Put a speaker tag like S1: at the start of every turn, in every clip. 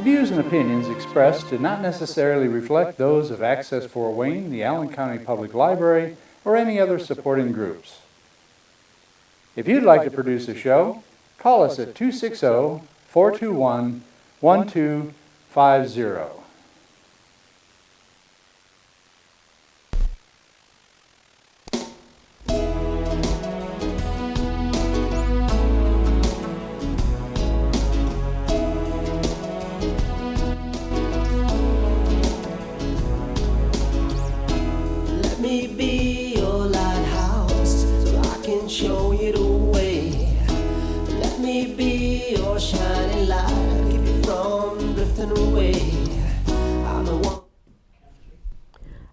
S1: The views and opinions expressed do not necessarily reflect those of Access Fort Wayne, the Allen County Public Library, or any other supporting groups. If you'd like to produce a show, call us at 260-421-1250.
S2: Show you the way. Let me be your shining light. Keep you from drifting away. I'm the one.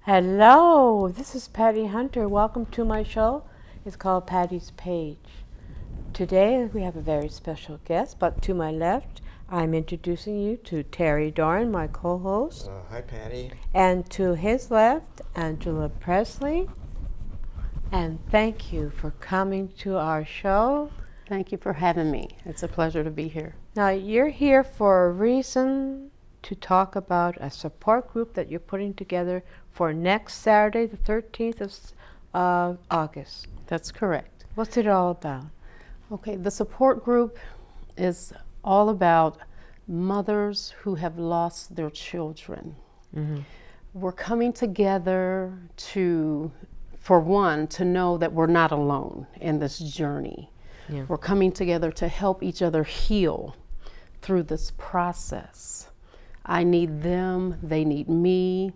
S3: Hello, this is Patty Hunter. Welcome to my show. It's called Patty's Page. Today we have a very special guest, but to my left, I'm introducing you to Terry Doran, my co-host.
S4: Hi, Patty.
S3: And to his left, Angela Presley. And thank you for coming to our show.
S5: Thank you for having me. It's a pleasure to be here.
S3: Now, you're here for a reason to talk about a support group that you're putting together for next Saturday, the 13th of August.
S5: That's correct.
S3: What's it all about?
S5: Okay, the support group is all about mothers who have lost their children. Mm-hmm. We're coming together for one, to know that we're not alone in this journey. Yeah. We're coming together to help each other heal through this process. I need them, they need me.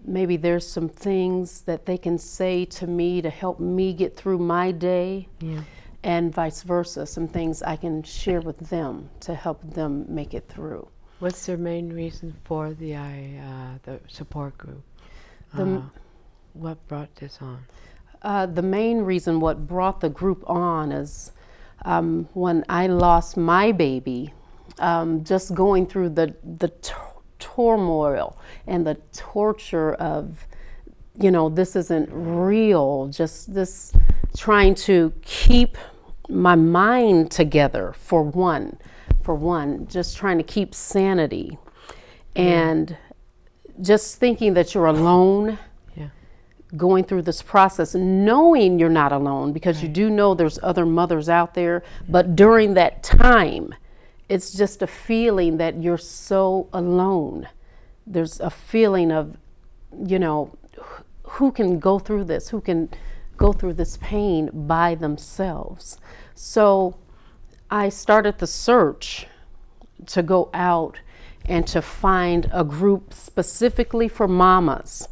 S5: Maybe there's some things that they can say to me to help me get through my day, and vice versa, some things I can share with them to help them make it through.
S3: What's their main reason for the support group? What brought this on?
S5: The main reason what brought the group on is when I lost my baby, just going through the turmoil and the torture of, this isn't real, just this trying to keep my mind together for one, just trying to keep sanity, and just thinking that you're alone. Going through this process, knowing you're not alone, because you do know there's other mothers out there, but during that time, it's just a feeling that you're so alone. There's a feeling of, who can go through this? Who can go through this pain by themselves? So I started the search to go out and to find a group specifically for mamas.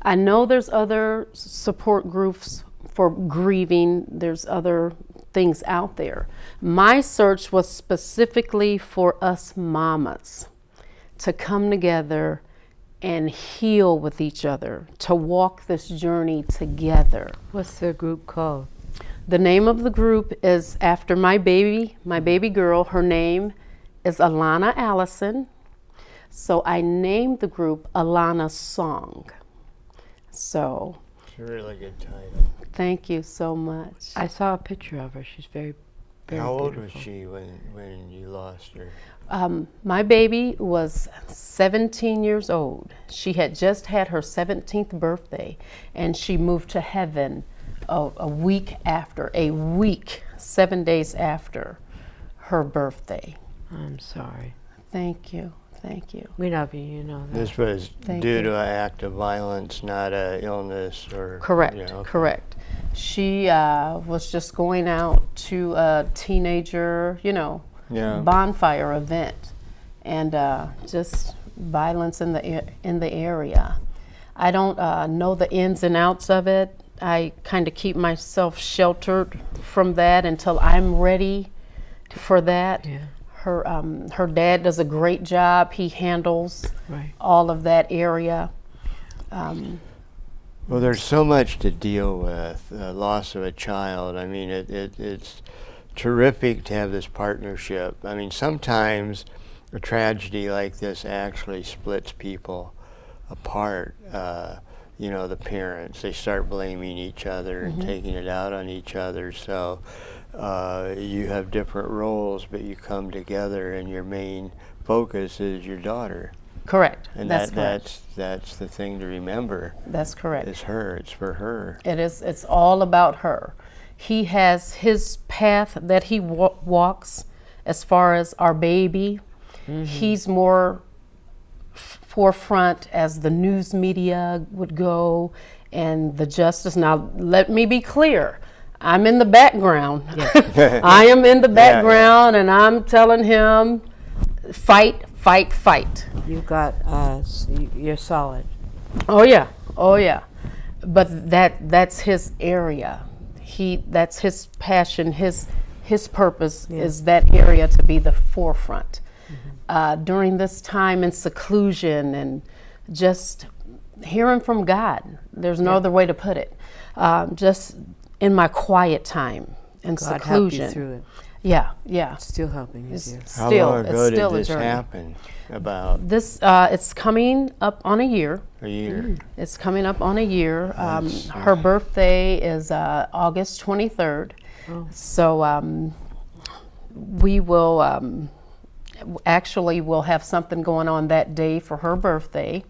S5: I know there's other support groups for grieving. There's other things out there. My search was specifically for us mamas to come together and heal with each other, to walk this journey together.
S3: What's the group called?
S5: The name of the group is after my baby girl. Her name is Alonna Allison. So I named the group Alanas Song. So
S4: it's a really good title.
S5: Thank you so much.
S3: I saw a picture of her. She's very, very
S4: How old
S3: beautiful.
S4: was she when you lost her?
S5: My baby was 17 years old. She had just had her 17th birthday, and she moved to heaven a week, 7 days after her birthday.
S3: I'm sorry.
S5: Thank you.
S3: We love you, you know that.
S4: This was due to an act of violence, not an illness or...
S5: Correct, correct. She was just going out to a teenager, bonfire event, and just violence in the area. I don't know the ins and outs of it. I kind of keep myself sheltered from that until I'm ready for that.
S3: Yeah.
S5: Her dad does a great job. He handles all of that area.
S4: Well, there's so much to deal with. Loss of a child. I mean, it's terrific to have this partnership. I mean, sometimes a tragedy like this actually splits people apart. The parents, they start blaming each other and taking it out on each other. So you have different roles, but you come together, and your main focus is your daughter.
S5: Correct.
S4: And
S5: That's correct.
S4: that's the thing to remember.
S5: That's correct.
S4: It's her. It's for her.
S5: It is. It's all about her. He has his path that he walks as far as our baby. He's more forefront as the news media would go and the justice. Now, let me be clear. I'm in the background. I am in the background, and I'm telling him, fight, fight, fight.
S3: You got, you're solid.
S5: Oh yeah, oh yeah. But that's his area. That's his passion. His purpose is that area to be the forefront. During this time in seclusion and just hearing from God. There's no other way to put it. Just in my quiet time and
S3: God
S5: seclusion.
S3: helped you through it.
S5: Yeah.
S3: Still helping you.
S5: It's
S3: dear.
S4: How
S5: still,
S4: long
S5: it's
S4: ago
S5: still
S4: did
S5: a
S4: this
S5: journey.
S4: happen? About
S5: This it's coming up on a year.
S4: a year.
S5: It's coming up on a year. Her birthday is August 23rd. So we will actually we'll have something going on that day for her birthday.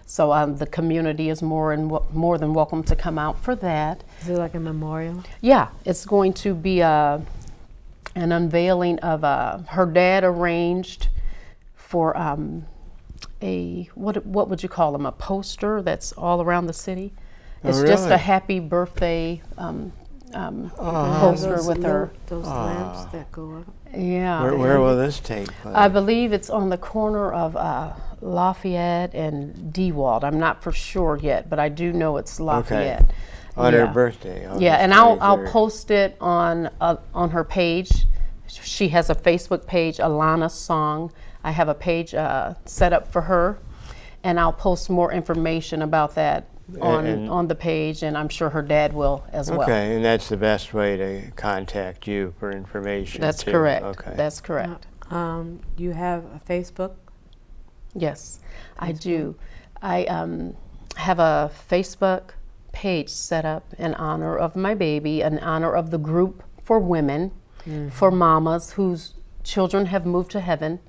S5: So the community is more than welcome to come out for that.
S3: Is it like a memorial?
S5: Yeah, it's going to be an unveiling of her dad arranged for what would you call them? A poster that's all around the city. It's just
S4: really?
S5: a happy birthday poster with her.
S3: Those lamps that go up.
S5: Yeah.
S4: Where will this take place?
S5: I believe it's on the corner of Lafayette and DeWalt. I'm not for sure yet, but I do know it's Lafayette.
S4: On her
S5: Yeah.
S4: birthday.
S5: Yeah,
S4: August
S5: and I'll
S4: 23rd.
S5: post it on her page. She has a Facebook page, Alanas Song. I have a page set up for her, and I'll post more information about that on the page, and I'm sure her dad will as well.
S4: Okay, and that's the best way to contact you for information.
S5: That's
S4: too.
S5: correct.
S4: Okay.
S5: That's correct.
S3: You have a Facebook?
S5: Yes, I do. I have a Facebook page set up in honor of my baby, in honor of the group for women, for mamas whose children have moved to heaven.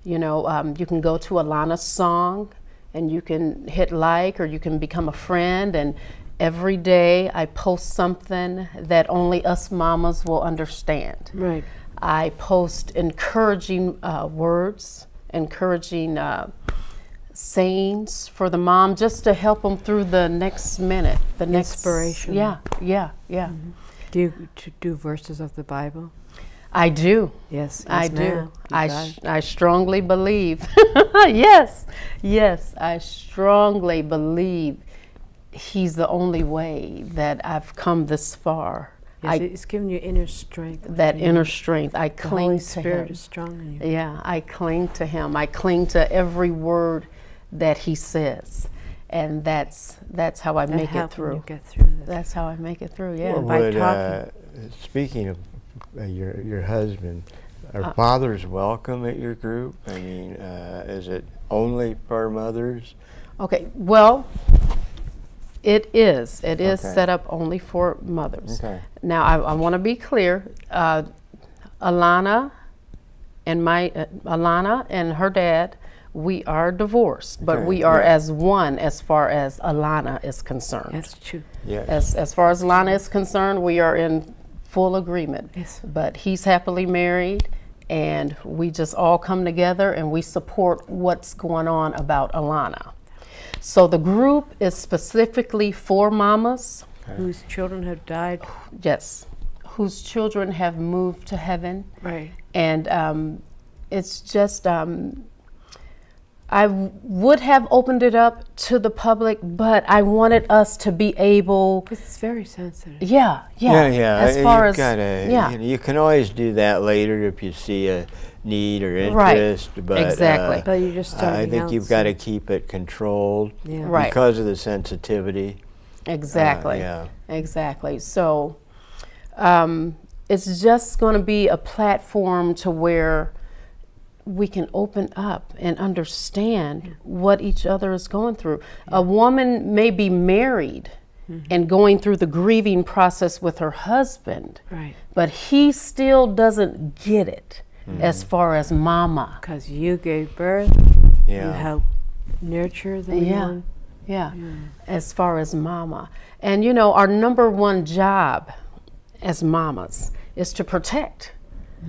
S5: You know, you can go to Alanas Song and you can hit like, or you can become a friend, and every day I post something that only us mamas will understand.
S3: Right.
S5: I post encouraging words, encouraging sayings for the mom, just to help them through the next minute, the next
S3: Inspiration.
S5: Yeah.
S3: Do you do verses of the Bible?
S5: I do.
S3: Yes,
S5: I
S3: ma'am.
S5: do.
S3: You got it.
S5: I strongly believe. Yes, I strongly believe he's the only way that I've come this far.
S3: Yes, it's giving you inner strength.
S5: That inner strength, I
S3: The
S5: cling
S3: Holy
S5: to
S3: Spirit
S5: him.
S3: is strong in you.
S5: Yeah, I cling to him. I cling to every word that he says, and that's how I
S3: That
S5: make it
S3: helps when
S5: through.
S3: you get through this.
S5: That's how I make it through. Yeah.
S3: by
S4: Would,
S3: talking.
S4: speaking of your husband, are fathers welcome at your group? I mean, is it only for mothers?
S5: Okay. Well, it is. It is
S4: Okay.
S5: set up only for mothers.
S4: Okay.
S5: Now, I want to be clear. Alonna and her dad, we are divorced, but
S4: Okay,
S5: we are
S4: yeah.
S5: as one as far as Alonna is concerned.
S3: That's true.
S4: Yes.
S5: As far as Alonna is concerned, we are in full agreement.
S3: Yes.
S5: But he's happily married, and we just all come together and we support what's going on about Alonna. So the group is specifically for mamas,
S3: Whose children have died.
S5: yes, whose children have moved to heaven.
S3: Right.
S5: And it's just, I would have opened it up to the public, but I wanted us to be able,
S3: It's very sensitive.
S5: yeah. As far as, yeah.
S4: You can always do that later if you see a need or
S5: Right.
S4: interest. But
S5: Exactly.
S3: But you're just
S4: I
S3: starting
S4: think
S3: out,
S4: you've got to
S3: so-
S4: keep it controlled
S3: Yeah.
S5: Right.
S4: because of the sensitivity.
S5: Exactly.
S4: Yeah.
S5: Exactly. So it's just going to be a platform to where we can open up and understand what each other is going through. A woman may be married and going through the grieving process with her husband,
S3: Right.
S5: but he still doesn't get it. as far as mama.
S3: Because you gave birth, you
S4: Yeah.
S3: helped nurture the young.
S5: Yeah, as far as mama. And you know, our number one job as mamas is to protect.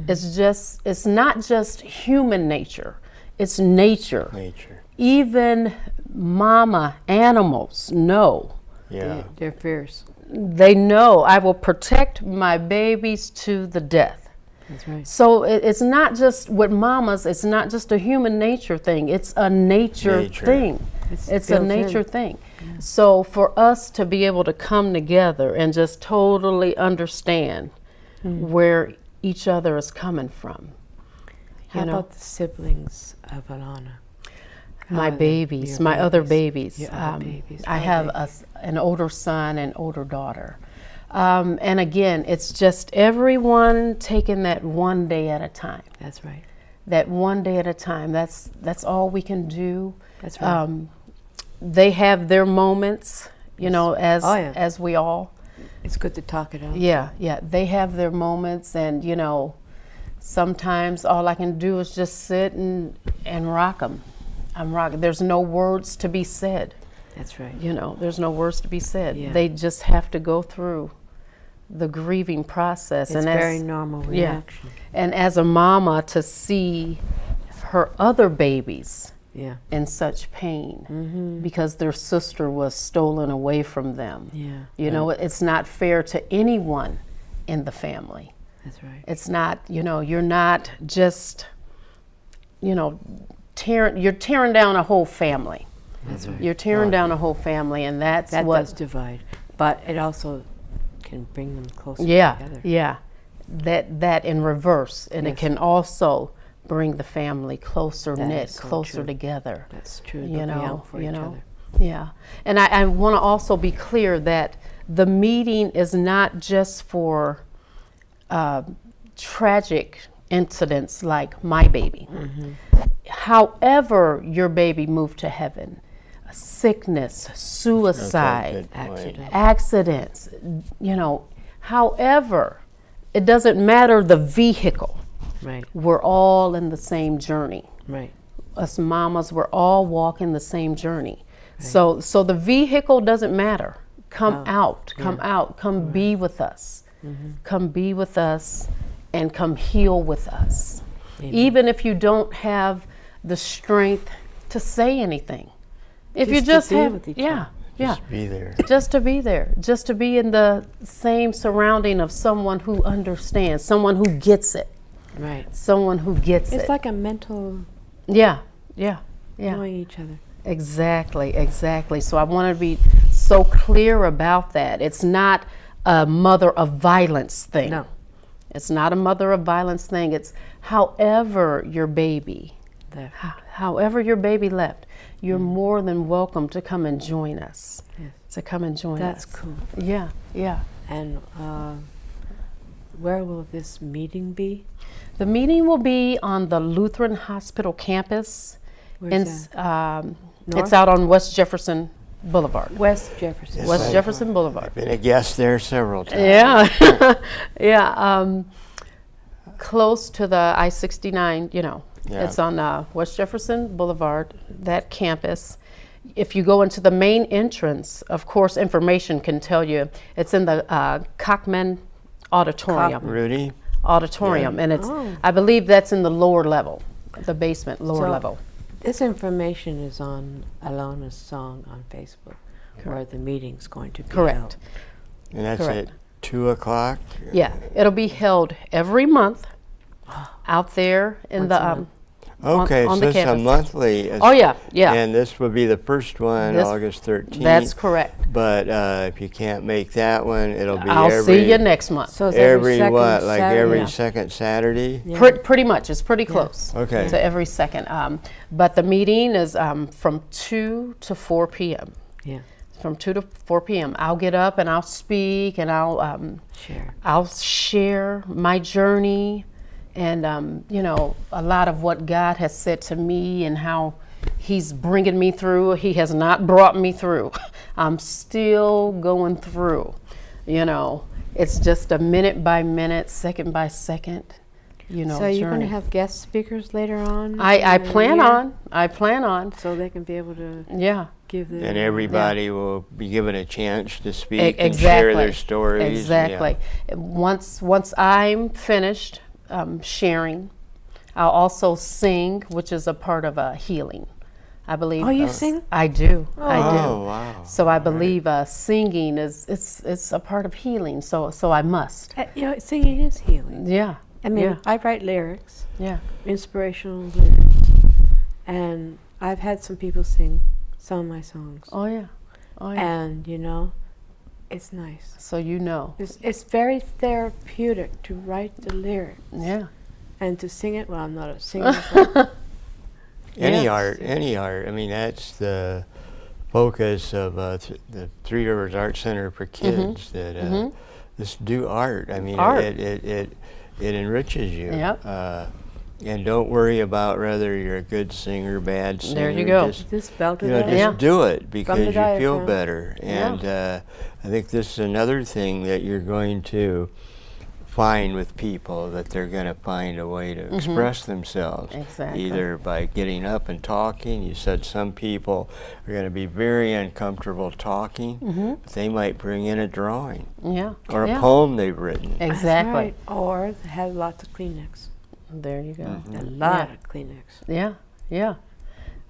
S5: It's not just human nature, it's nature.
S4: Nature.
S5: Even mama animals know.
S4: Yeah.
S3: They're fierce.
S5: They know I will protect my babies to the death.
S3: That's right.
S5: So it's not just with mamas, it's not just a human nature thing, it's a nature thing. It's a
S3: built
S5: nature
S3: in.
S5: thing. So for us to be able to come together and just totally understand where each other is coming from.
S3: How
S5: You know,
S3: about the siblings of Alonna?
S5: my
S3: How are they?
S5: babies,
S3: Your
S5: my other
S3: babies.
S5: babies.
S3: Your other babies.
S5: I
S3: How
S5: have
S3: are they?
S5: an older son and older daughter. And again, it's just everyone taking that one day at a time.
S3: That's right.
S5: That one day at a time. That's all we can do.
S3: That's right.
S5: They have their moments, you know, as
S3: Oh, yeah.
S5: as we all.
S3: It's good to talk it out.
S5: Yeah, yeah. They have their moments, and you know, sometimes all I can do is just sit and rock them. I'm rocking. There's no words to be said.
S3: That's right.
S5: You know, there's no words to be said.
S3: Yeah.
S5: They just have to go through the grieving process.
S3: It's
S5: and
S3: very normal reaction.
S5: And as a mama, to see her other babies
S3: Yeah.
S5: in such pain because their sister was stolen away from them.
S3: Yeah.
S5: You know, it's not fair to anyone in the family.
S3: That's right.
S5: It's not, you know, you're not just, you know, you're tearing down a whole family.
S3: That's right.
S5: You're tearing down a whole family, and that's
S3: That
S5: what.
S3: does divide, but it also can bring them closer
S5: Yeah,
S3: together.
S5: yeah. That in reverse, and it
S3: Yes.
S5: can also bring the family closer
S3: That
S5: knit,
S3: is so
S5: closer
S3: true.
S5: together.
S3: That's true.
S5: You
S3: They'll be
S5: know,
S3: out for
S5: you
S3: each
S5: know.
S3: other.
S5: Yeah, and I want to also be clear that the meeting is not just for tragic incidents like my baby. However, your baby moved to heaven, sickness, suicide,
S4: Good point.
S3: Accident.
S5: accidents, you know, however, it doesn't matter the vehicle.
S3: Right.
S5: We're all in the same journey.
S3: Right.
S5: Us mamas, we're all walking the same journey. So the vehicle doesn't matter. Come out, come be with us. Come be with us and come heal with us.
S3: Amen.
S5: Even if you don't have the strength to say anything. If you
S3: Just
S5: just
S3: to be
S5: have,
S3: with each
S5: yeah,
S3: other.
S5: yeah.
S4: Just be there.
S5: Just to be there, just to be in the same surrounding of someone who understands, someone who gets it,
S3: Right.
S5: someone who gets
S3: It's
S5: it.
S3: like a mental
S5: Yeah, yeah, yeah.
S3: knowing each other.
S5: Exactly, exactly. So I want to be so clear about that. It's not a mother of violence thing.
S3: No.
S5: It's not a mother of violence thing. It's however your baby,
S3: There.
S5: however your baby left, you're more than welcome to come and join us.
S3: Yes.
S5: To come and join
S3: That's
S5: us.
S3: cool.
S5: Yeah, yeah.
S3: And where will this meeting be?
S5: The meeting will be on the Lutheran Hospital campus.
S3: Where's that? North?
S5: It's out on West Jefferson Boulevard.
S3: West Jefferson.
S4: Yes,
S5: West
S4: I-
S5: Jefferson Boulevard.
S4: Been a guest there several times.
S5: Yeah, yeah. Close to the I-69, you know.
S4: Yeah.
S5: It's on West Jefferson Boulevard, that campus. If you go into the main entrance, of course, information can tell you. It's in the Cockman Auditorium.
S4: Rudy?
S5: Auditorium, and it's.
S3: Oh.
S5: I believe that's in the lower level, the basement, lower
S3: So-
S5: level.
S3: This information is on Alanas Song on Facebook, where the meeting's going to be
S5: Correct.
S3: held.
S4: And that's
S5: Correct.
S4: at 2 o'clock?
S5: Yeah, it'll be held every month out there in
S3: Once
S5: the.
S3: a month.
S4: Okay,
S5: on
S4: so
S5: the
S4: this is a
S5: campus.
S4: monthly.
S5: Oh yeah, yeah.
S4: And this will be the first one,
S5: This-
S4: August 13th.
S5: That's correct.
S4: But if you can't make that one, it'll be
S5: I'll
S4: every,
S5: see you next month.
S3: So it's
S4: every
S3: second
S4: what, like
S3: Saturday?
S4: every
S5: Yeah.
S4: second Saturday?
S3: Yeah.
S5: Pretty much, it's pretty close.
S4: Okay.
S5: To every second. But the meeting is from 2 to 4 p.m.
S3: Yeah.
S5: From 2 to 4 p.m. I'll get up and I'll speak and
S3: Share.
S5: I'll share my journey and you know, a lot of what God has said to me and how He's bringing me through. He has not brought me through. I'm still going through. You know, it's just a minute by minute, second by second journey.
S3: So you're going to have guest speakers later on?
S5: I
S3: in the
S5: plan
S3: year?
S5: on. I plan on.
S3: So they can be able to
S5: Yeah.
S3: give their...
S4: And everybody will be given a chance to speak and
S5: Exactly.
S4: share their stories.
S5: Exactly. Once I'm finished sharing, I'll also sing, which is a part of healing. I believe.
S3: Oh, you sing?
S5: I do. I do.
S4: Oh, wow.
S5: So I believe singing it's a part of healing. So I must.
S3: Singing is healing.
S5: Yeah.
S3: I mean,
S5: Yeah.
S3: I write lyrics,
S5: Yeah.
S3: inspirational lyrics, and I've had some people sing some of my songs.
S5: Oh yeah. Oh yeah.
S3: And, it's nice.
S5: So you know.
S3: It's very therapeutic to write the lyrics
S5: Yeah.
S3: and to sing it. Well, I'm not a singer. But
S4: Any
S5: Yes.
S4: art, any art. I mean, that's the focus of the Three Rivers Art Center for Kids. That just do art. I mean,
S5: Art.
S4: it enriches you.
S5: Yep.
S4: And don't worry about whether you're a good singer, bad singer.
S5: There you go.
S3: just belt it
S4: Just
S3: out.
S5: Yeah.
S4: do it because
S3: the
S4: you feel
S3: diaphragm.
S4: better. And I think this is another thing that you're going to find with people, that they're going to find a way to express themselves.
S5: Exactly.
S4: Either by getting up and talking. You said some people are going to be very uncomfortable talking, but they might bring in a drawing
S5: Yeah.
S4: or
S5: yeah.
S4: a poem they've written.
S3: That's
S5: Exactly.
S3: right. Or they have lots of Kleenex.
S5: There you go.
S3: A lot of Kleenex.
S5: Yeah. Yeah.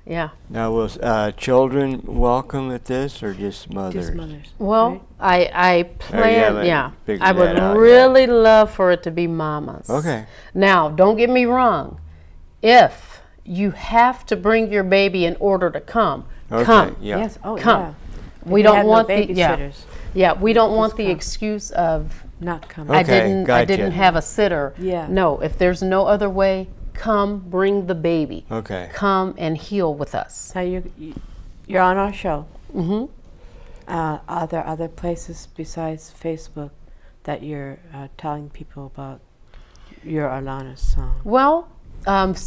S5: Yeah.
S4: Now, will children welcome at this, or just mothers?
S3: Just mothers.
S5: Well,
S3: right?
S5: I plan,
S4: haven't
S5: yeah.
S4: figured
S5: I would
S4: that out yet.
S5: really love for it to be mamas.
S4: Okay.
S5: Now, don't get me wrong. If you have to bring your baby in order to come,
S4: Okay,
S5: come.
S4: yeah.
S3: Yes. Oh,
S5: Come.
S3: yeah.
S5: We
S3: If you
S5: don't
S3: have no
S5: want
S3: babysitters.
S5: Yeah, we don't want the
S3: come.
S5: excuse of
S3: Not coming.
S5: I
S4: Okay,
S5: didn't
S4: gotcha.
S5: have a sitter.
S3: Yeah.
S5: No, if there's no other way, come bring the baby.
S4: Okay.
S5: Come and heal with us.
S3: Now you're on our show. Mm-hmm. Are there other places besides Facebook that you're telling people about your Alanas Song?
S5: Well,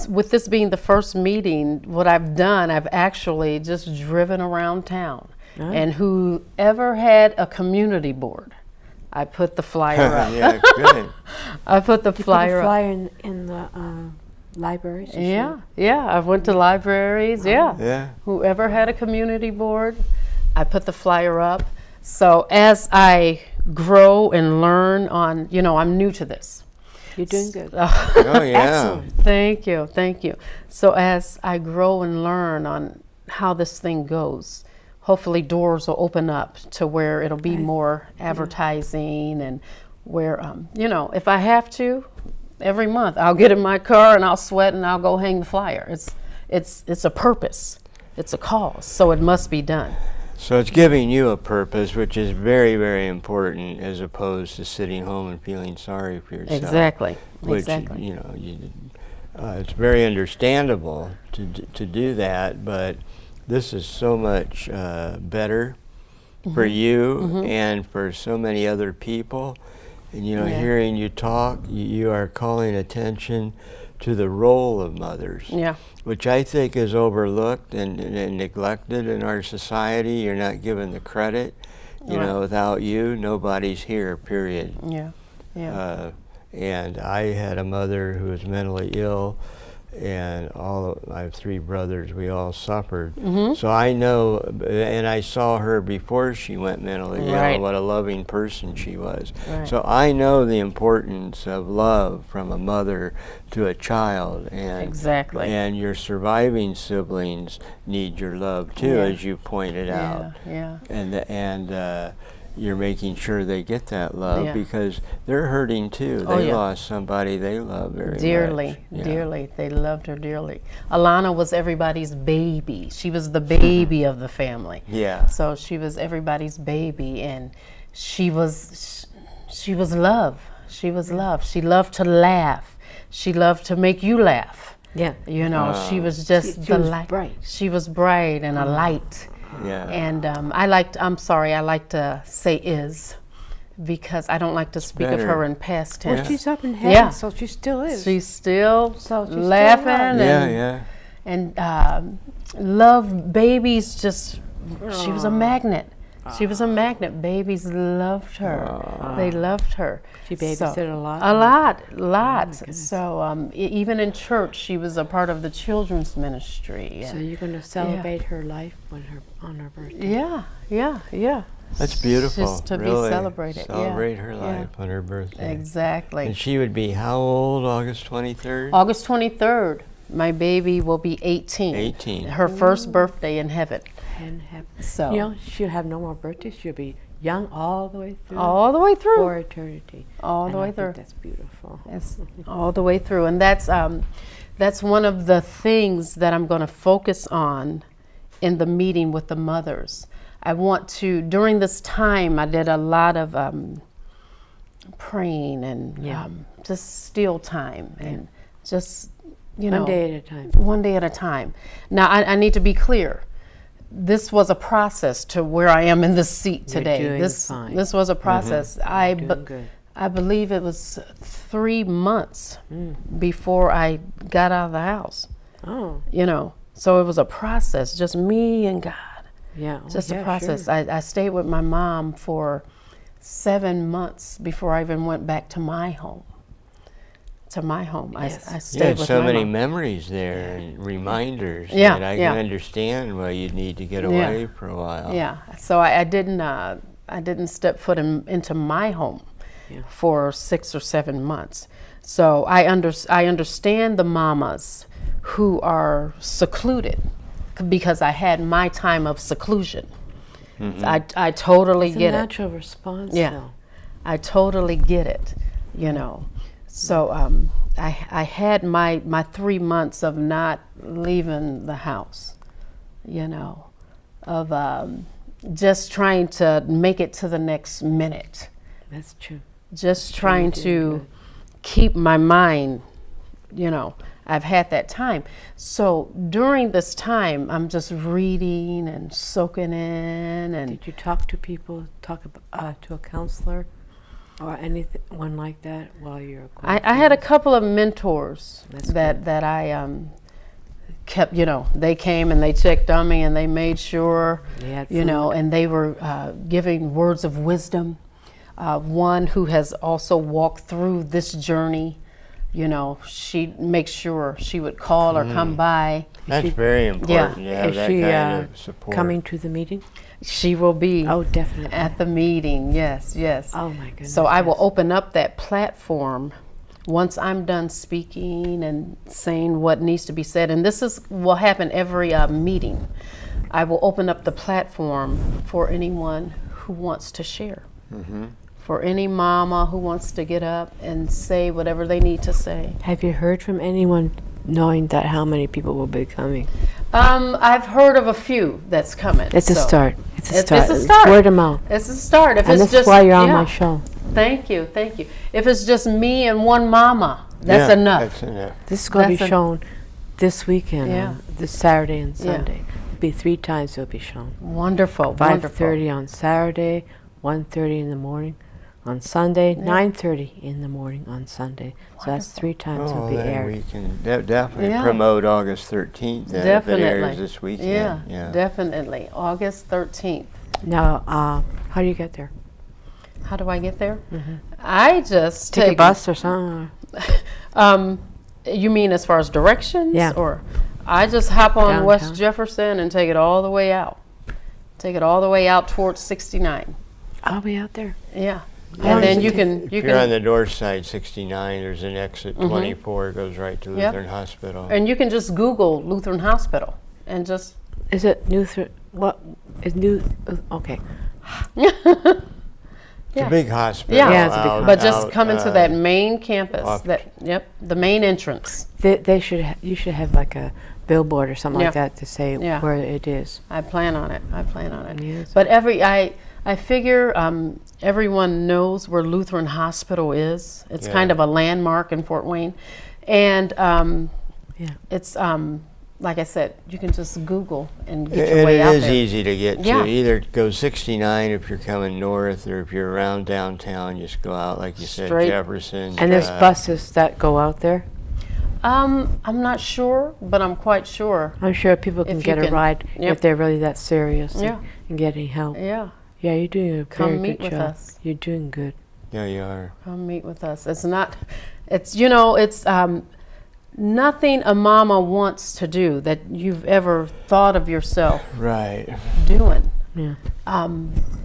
S5: with this being the first meeting, what I've done, I've actually just driven around town. And whoever had a community board, I put the flyer up.
S4: Yeah, good.
S5: I put the
S3: Put a
S5: flyer up.
S3: flyer in the libraries. you
S5: Yeah, yeah. I went to libraries. Yeah.
S4: Yeah.
S5: Whoever had a community board, I put the flyer up. So as I grow and learn on, I'm new to this.
S3: should. You're doing good.
S4: Oh, yeah.
S3: Excellent.
S5: Thank you, thank you. So as I grow and learn on how this thing goes, hopefully doors will open up to where it'll be more advertising, and where, if I have to, every month I'll get in my car and I'll sweat and I'll go hang the flyer. It's a purpose. It's a cause, so it must be done.
S4: So it's giving you a purpose, which is very, very important, as opposed to sitting home and feeling sorry for yourself.
S5: Exactly.
S4: Which,
S5: Exactly.
S4: it's very understandable to do that, but this is so much better for you and for so many other people. And hearing you talk, you are calling attention to the role of mothers,
S5: Yeah.
S4: which I think is overlooked and neglected in our society. You're not given the credit. Without you, nobody's here, period.
S5: Yeah. Yeah.
S4: And I had a mother who was mentally ill, and I have three brothers. We all suffered. So I know, and I saw her before she went mentally
S5: Right.
S4: ill, what a loving person she was.
S5: Right.
S4: So I know the importance of love from a mother to a child, and
S5: Exactly.
S4: and your surviving siblings need your love too,
S5: Yeah.
S4: as you pointed out.
S5: Yeah.
S4: And you're making sure they get that love,
S5: Yeah.
S4: because they're hurting too.
S5: Oh,
S4: They
S5: yeah.
S4: lost somebody they love very
S5: Dearly,
S4: much. Yeah.
S5: dearly. They loved her dearly. Alana was everybody's baby. She was the baby of the family.
S4: Yeah.
S5: So she was everybody's baby, and she was love. She was love. She loved to laugh. She loved to make you laugh.
S3: Yeah.
S5: She was just
S3: She was
S5: light.
S3: bright.
S5: She was bright and a light.
S4: Yeah.
S5: And I like to say is, because I don't like to speak of
S4: better.
S5: her in past tense.
S3: Well, she's up in heaven,
S5: Yeah.
S3: so she still is.
S5: She's still
S3: So she's still
S5: laughing
S3: alive.
S5: and love babies. Just she was a magnet. She was a magnet. Babies loved her. They loved her.
S3: She babysat a lot?
S5: A lot.
S3: goodness.
S5: So even in church, she was a part of the children's ministry.
S3: So you're going to celebrate her life on her birthday?
S5: Yeah.
S4: That's beautiful.
S5: Just to
S4: really.
S5: be celebrated.
S4: Celebrate her
S5: Yeah.
S4: life on her birthday.
S5: Exactly.
S4: And she would be how old? August 23rd?
S5: August 23rd, my baby will be 18.
S4: 18.
S5: Her first birthday in heaven.
S3: And have,
S5: So
S3: you know, she'll have no more birthdays. She'll be young all the way through.
S5: all the way through.
S3: For eternity.
S5: All the
S3: And
S5: way
S3: I
S5: through.
S3: think that's beautiful.
S5: Yes, all the way through. And that's one of the things that I'm going to focus on in the meeting with the mothers. I want to, during this time, I did a lot of praying and just still time and just, you know.
S3: One day at a time.
S5: One day at a time. Now, I need to be clear. This was a process to where I am in this seat
S3: You're
S5: today.
S3: doing
S5: This
S3: fine.
S5: this was a process.
S3: Doing good.
S5: I believe it was 3 months before I got out of the house.
S3: Oh,
S5: You know, so it was a process, just me and God.
S3: yeah.
S5: Just
S3: yeah,
S5: a process.
S3: Sure.
S5: I stayed with my mom for 7 months before I even went back to my home.
S3: Yes.
S5: I
S4: You
S5: stayed
S4: had
S5: with
S4: so
S5: my
S4: many
S5: mom.
S4: memories there and reminders
S5: Yeah,
S4: that I
S5: yeah.
S4: can understand why you'd need to get
S5: Yeah.
S4: away for a while.
S5: Yeah, so I didn't step foot into my home for 6 or 7 months. So I understand the mamas who are secluded because I had my time of seclusion. I totally
S3: It's a
S5: get it.
S3: natural response,
S5: Yeah.
S3: though.
S5: I totally get it, you know. So I had my 3 months of not leaving the house, you know, of just trying to make it to the next minute,
S3: That's true.
S5: just trying
S3: doing
S5: to
S3: good.
S5: keep my mind, you know. I've had that time. So during this time, I'm just reading and soaking in and
S3: Did you talk to people, to a counselor or anyone like that while you're going
S5: I had a couple of mentors
S3: That's
S5: that I kept, you know, they came and they checked on me and they made sure,
S3: They had
S5: you know,
S3: food.
S5: and they were giving words of wisdom. One who has also walked through this journey, you know, she'd make sure she would call or come by.
S4: That's very important to have
S3: Is
S4: that
S3: she
S4: kind of support.
S3: coming to the meeting?
S5: She will be
S3: Oh, definitely.
S5: at the meeting, yes.
S3: Oh, my goodness.
S5: So I will
S3: yes.
S5: open up that platform once I'm done speaking and saying what needs to be said. And this will happen every meeting. I will open up the platform for anyone who wants to share. For any mama who wants to get up and say whatever they need to say.
S3: Have you heard from anyone knowing that how many people will be coming?
S5: I've heard of a few that's coming.
S3: It's a
S5: so
S3: start. It's a
S5: It's
S3: start.
S5: a start.
S3: Word of mouth.
S5: It's a start. If
S3: And
S5: it's
S3: that's
S5: just,
S3: why you're on
S5: yeah.
S3: my show.
S5: Thank you. If it's just me and one mama, that's
S4: Yeah,
S5: enough.
S4: That's enough.
S3: This is going to be
S5: That's
S3: shown this weekend,
S5: Yeah.
S3: this Saturday and
S5: Yeah.
S3: Sunday. It'll be 3 times it'll be shown.
S5: Wonderful.
S3: 5:30 on Saturday, 1:30 in the morning on Sunday, 9:30 in the morning on Sunday. So that's 3 times it'll
S4: Oh,
S3: be
S4: then
S3: aired.
S4: we can definitely
S5: Yeah.
S4: promote August 13th then if it airs this weekend.
S5: Yeah, definitely. August 13th.
S3: Now, how do you get there?
S5: How do I get there? I just
S3: Take a bus or something?
S5: You mean as far as directions?
S3: Yeah.
S5: Or I just hop on West
S3: Downtown.
S5: Jefferson and take it all the way out. Take it all the way out towards 69.
S3: I'll be out there.
S5: Yeah.
S3: Yeah,
S5: And then
S3: it's
S5: you
S3: a-
S5: can
S4: If you're on the north side, 69, there's an exit 24, goes right to
S5: Yep.
S4: Lutheran Hospital.
S5: and you can just Google Lutheran Hospital and just
S3: Is it what is new? Okay.
S4: It's a big hospital.
S5: Yeah.
S3: Yeah, it's a big
S4: out-
S5: but just
S4: out,
S5: come into that main campus.
S4: off-
S5: The main entrance.
S3: They should. You should have like a billboard or something like
S5: Yeah.
S3: that to say
S5: Yeah.
S3: where it is.
S5: I plan on it.
S3: Yes.
S5: But I figure everyone knows where Lutheran Hospital is. It's
S4: Yeah.
S5: kind of a landmark in Fort Wayne, and
S3: Yeah.
S5: it's like I said, you can just Google and get your
S4: And
S5: way
S4: it
S5: out
S4: is
S5: there.
S4: easy to get
S5: Yeah.
S4: to. Either go 69 if you're coming north, or if you're around downtown, just go out, like you said,
S5: Straight.
S4: Jefferson.
S3: And there's buses that go out there.
S5: I'm not sure, but I'm quite sure.
S3: I'm sure people can
S5: If you
S3: get a
S5: can-
S3: ride
S5: Yep.
S3: if they're really that serious
S5: Yeah.
S3: and get any help.
S5: Yeah.
S3: Yeah, you're doing a very
S5: Come meet
S3: good
S5: with
S3: job.
S5: us.
S3: You're doing good.
S4: Yeah, you are.
S5: Come meet with us. It's not, it's, you know, it's nothing a mama wants to do that you've ever thought of yourself
S4: Right.
S5: doing.
S3: Yeah.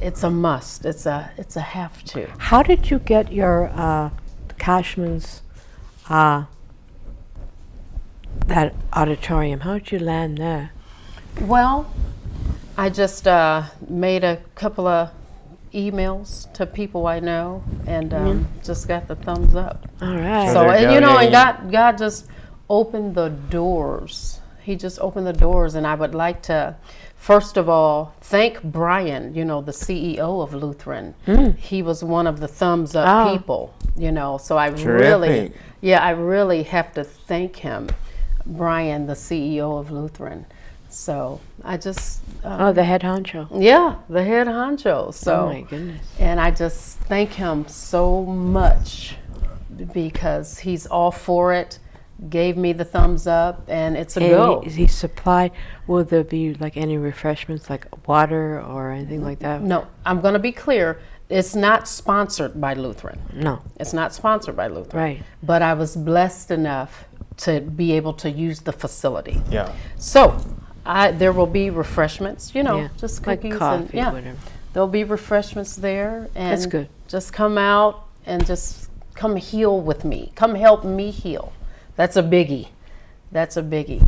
S5: It's a must. It's a have to.
S3: How did you get your Cashman's that auditorium? How did you land there?
S5: Well, I just made a couple of emails to people I know, and just got the thumbs up.
S3: All right.
S5: So,
S4: they're
S5: and, you know, and
S4: donating.
S5: God just opened the doors. He just opened the doors, and I would like to, first of all, thank Brian, you know, the CEO of Lutheran. He was one of the thumbs up people, you know, so I really,
S4: Terrific.
S5: I really have to thank him, Brian, the CEO of Lutheran. So I just,
S3: Oh, the head honcho.
S5: yeah, the head honcho. So,
S3: Oh my goodness.
S5: and I just thank him so much because he's all for it, gave me the thumbs up, and it's a go.
S3: He supplied. Will there be like any refreshments, like water or anything like that?
S5: No, I'm going to be clear. It's not sponsored by Lutheran.
S3: No.
S5: It's not sponsored by Lutheran.
S3: Right.
S5: But I was blessed enough to be able to use the facility.
S4: Yeah.
S5: So there will be refreshments, you know,
S3: Yeah.
S5: just
S3: Like
S5: cookies
S3: coffee,
S5: and
S3: whatever.
S5: there'll be refreshments there, and
S3: That's good.
S5: just come out and just come heal with me. Come help me heal. That's a biggie. That's a biggie.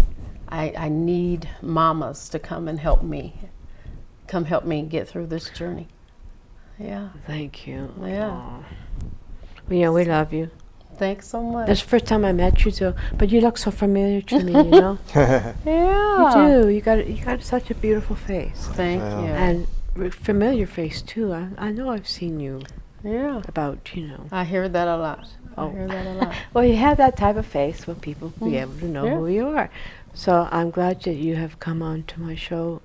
S5: I need mamas to come and help me. Come help me get through this journey. Yeah.
S3: Thank you.
S5: Yeah.
S3: Aw. Well, yeah, we love you.
S5: Thanks so much.
S3: That's the first time I met you, so but you look so familiar to me, you know.
S5: Yeah.
S3: You do. You got such a beautiful face,
S5: Thank
S4: Wow.
S5: you.
S3: and familiar face too. I know I've seen you
S5: Yeah.
S3: about, you know.
S5: I hear that a lot. I
S3: Oh.
S5: hear that a lot.
S3: Well, you have that type of face where people be able to know
S5: Yeah.
S3: who you are. So I'm glad that you have come on to my show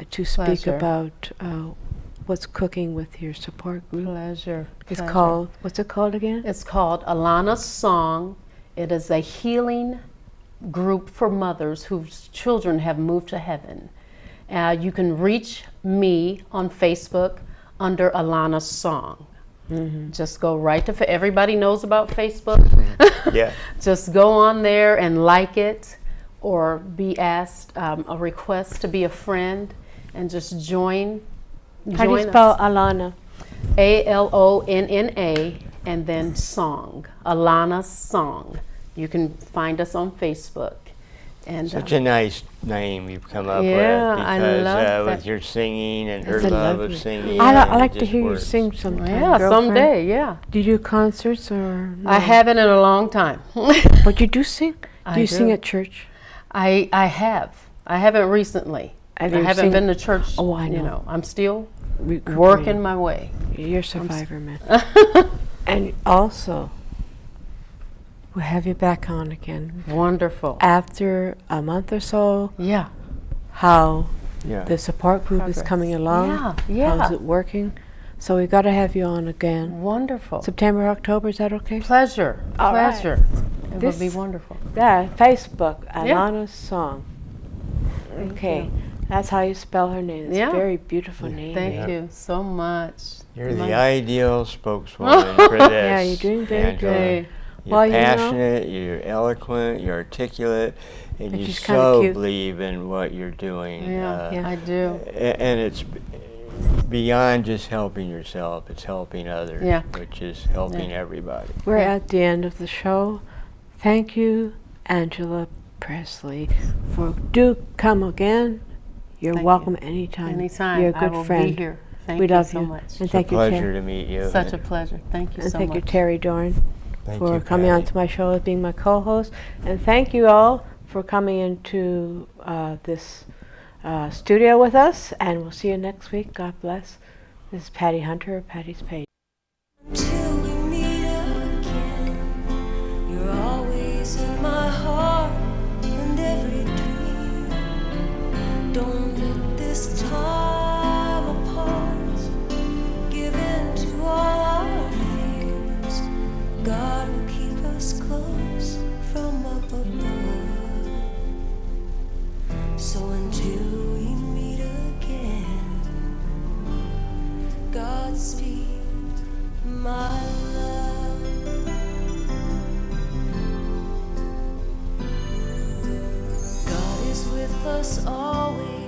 S3: to speak
S5: Pleasure.
S3: about what's cooking with your support group.
S5: Pleasure.
S3: It's
S5: Pleasure.
S3: called, what's it called again?
S5: It's called Alanas Song. It is a healing group for mothers whose children have moved to heaven. You can reach me on Facebook under Alanas Song. Just go right to, everybody knows about Facebook.
S4: Yeah.
S5: Just go on there and like it, or be asked a request to be a friend, and just join.
S3: How do you
S5: join
S3: spell
S5: us.
S3: Alana?
S5: Alonna, and then Song. Alanas Song. You can find us on Facebook. And
S4: Such a nice name you've come up
S5: Yeah,
S4: with
S5: I
S4: because
S5: love
S4: with
S5: that.
S4: your singing and her
S3: It's a
S4: love
S3: lovely-
S4: of singing.
S3: I
S4: it
S3: like to
S4: just
S3: hear you
S4: works.
S3: sing sometime.
S5: yeah,
S3: girlfriend.
S5: someday, yeah.
S3: Do you do concerts or? No?
S5: I haven't in a long time.
S3: But you do sing?
S5: I
S3: Do you sing
S5: do.
S3: at church?
S5: I have. I haven't recently.
S3: Have
S5: I
S3: you
S5: haven't
S3: sing-
S5: been to church.
S3: Oh, I
S5: You
S3: know.
S5: know, I'm still
S3: Recuperating.
S5: working my way.
S3: You're a survivor, man. And also, we'll have you back on again
S5: Wonderful.
S3: after a month or so.
S5: Yeah.
S3: How
S4: Yeah.
S3: the support group is
S5: Progress.
S3: coming along?
S5: Yeah, yeah.
S3: How's it working? So we got to have you on again.
S5: Wonderful.
S3: September, October, is that okay?
S5: Pleasure.
S3: All right.
S5: Pleasure. It
S3: This-
S5: would be wonderful.
S3: Yeah, Facebook,
S5: Yeah.
S3: Alanas Song. Okay, that's how you spell her name. It's
S5: Yeah.
S3: a very beautiful name.
S5: Thank
S4: Yeah.
S5: you so much.
S4: You're
S5: My-
S4: the ideal spokeswoman for this.
S3: Yeah, you're doing very
S4: Angela.
S5: Hey,
S4: You're
S3: Well, you know-
S4: passionate, you're eloquent, you're articulate, and
S3: And
S4: you
S3: she's kinda
S4: so
S3: cute.
S4: believe in what you're doing.
S5: yeah,
S3: Yeah.
S5: I do.
S4: And it's beyond just helping yourself, it's helping others,
S5: Yeah.
S4: which is helping everybody.
S3: We're
S5: Yeah.
S3: at the end of the show. Thank you, Angela Presley, for do come again. You're
S5: Thank you.
S3: welcome anytime.
S5: Anytime.
S3: You're a good
S5: I will
S3: friend.
S5: be here. Thank
S3: we
S5: you
S3: love
S5: so
S3: you.
S5: much.
S3: And
S4: It's
S3: thank
S4: a
S3: you,
S4: pleasure
S3: Terry.
S4: to meet you.
S5: Such a pleasure. Thank you
S3: And
S5: so
S3: thank
S5: much.
S3: you, Terry Doran,
S4: Thank
S3: for
S4: you,
S3: coming
S4: Patty.
S3: onto my show as being my co-host. And thank you all for coming into this studio with us. And we'll see you next week. God bless. This is Patty Hunter of Patty's Page.
S2: Till we meet again, you're always in my heart and every dream. Don't let this time apart give in to all our fears. God will keep us close from up above. So until we meet again,
S6: with us always.